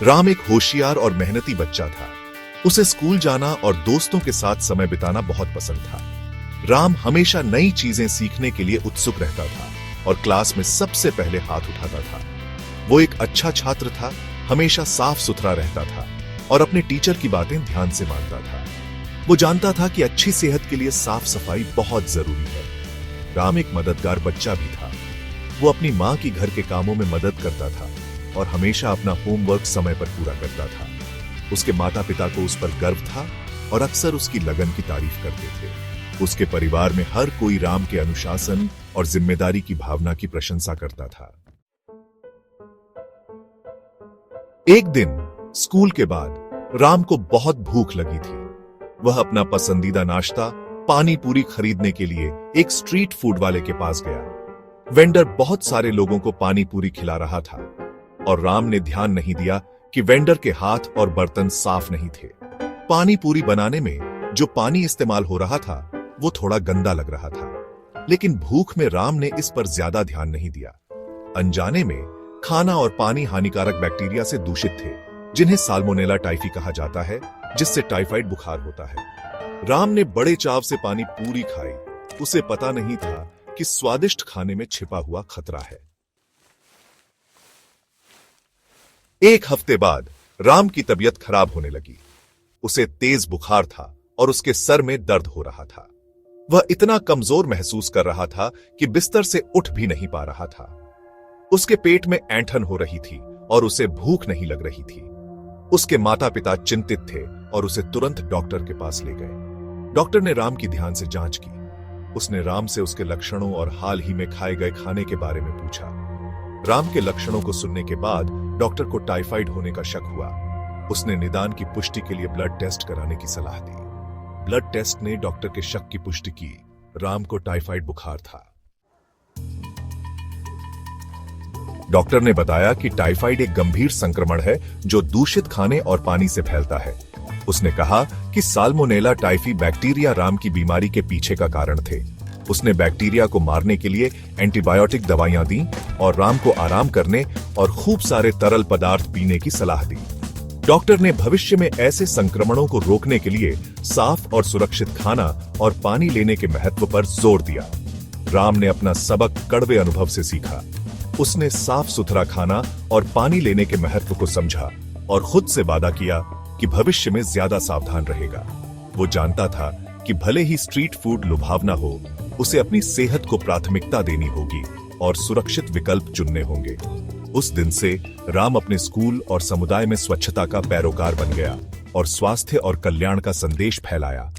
राम एक होशियार और मेहनती बच्चा था। उसे स्कूल जाना और दोस्तों के साथ समय बिताना बहुत पसंद था। राम हमेशा नई चीजें सीखने के लिए उत्सुक रहता था और क्लास में सबसे पहले हाथ उठाता था। वो एक अच्छा छात्र था, हमेशा साफ सुथरा रहता था और अपने टीचर की बातें ध्यान से मानता था। वो जानता था कि अच्छी सेहत के लिए साफ सफाई बहुत जरूरी है। राम एक मददगार बच्चा भी था। वो अपनी माँ की घर के कामों में मदद करता था और हमेशा अपना होमवर्क समय पर पूरा करता था। उसके माता पिता को उस पर गर्व था और अक्सर उसकी लगन की तारीफ करते थे। उसके परिवार में हर कोई राम के अनुशासन और जिम्मेदारी की भावना की प्रशंसा करता था। एक दिन स्कूल के बाद राम को बहुत भूख लगी थी। वह अपना पसंदीदा नाश्ता पानी पूरी खरीदने के लिए एक स्ट्रीट फूड वाले के पास गया। वेंडर बहुत सारे लोगों को पानी पूरी खिला रहा था और राम ने ध्यान नहीं दिया कि वेंडर के हाथ और बर्तन साफ नहीं थे। पानी पूरी बनाने में जो पानी इस्तेमाल हो रहा था वो थोड़ा गंदा लग रहा था, लेकिन भूख में राम ने इस पर ज्यादा ध्यान नहीं दिया। अनजाने में खाना और पानी हानिकारक बैक्टीरिया से दूषित थे, जिन्हें साल्मोनेला टाइफी कहा जाता है, जिससे टाइफाइड बुखार होता है। राम ने बड़े चाव से पानी पूरी खाई। उसे पता नहीं था कि स्वादिष्ट खाने में छिपा हुआ खतरा है। एक हफ्ते बाद राम की तबीयत खराब होने लगी। उसे तेज बुखार था और उसके सर में दर्द हो रहा था। वह इतना कमजोर महसूस कर रहा था कि बिस्तर से उठ भी नहीं पा रहा था। उसके पेट में ऐंठन हो रही थी और उसे भूख नहीं लग रही थी। उसके माता पिता चिंतित थे और उसे तुरंत डॉक्टर के पास ले गए। डॉक्टर ने राम की ध्यान से जांच की। उसने राम से उसके लक्षणों और हाल ही में खाए गए खाने के बारे में पूछा। राम के लक्षणों को सुनने के बाद डॉक्टर को टाइफाइड होने का शक हुआ। उसने निदान की पुष्टि के लिए ब्लड टेस्ट कराने की सलाह दी। ब्लड टेस्ट ने डॉक्टर के शक की पुष्टि की। राम को टाइफाइड बुखार था। डॉक्टर ने बताया कि टाइफाइड एक गंभीर संक्रमण है जो दूषित खाने और पानी से फैलता है। उसने कहा कि साल्मोनेला टाइफी बैक्टीरिया राम की बीमारी के पीछे का कारण थे। उसने बैक्टीरिया को मारने के लिए एंटीबायोटिक दवाइयां दी और राम को आराम करने और खूब सारे तरल पदार्थ पीने की सलाह दी। डॉक्टर ने भविष्य में ऐसे संक्रमणों को रोकने के लिए साफ और सुरक्षित खाना और पानी लेने के महत्व पर जोर दिया। राम ने अपना सबक कड़वे अनुभव से सीखा। उसने साफ सुथरा खाना और पानी लेने के महत्व को समझा और खुद से वादा किया कि भविष्य में ज्यादा सावधान रहेगा। वो जानता था कि भले ही स्ट्रीट फूड लुभावना हो, उसे अपनी सेहत को प्राथमिकता देनी होगी और सुरक्षित विकल्प चुनने होंगे। उस दिन से राम अपने स्कूल और समुदाय में स्वच्छता का पैरोकार बन गया और स्वास्थ्य और कल्याण का संदेश फैलाया।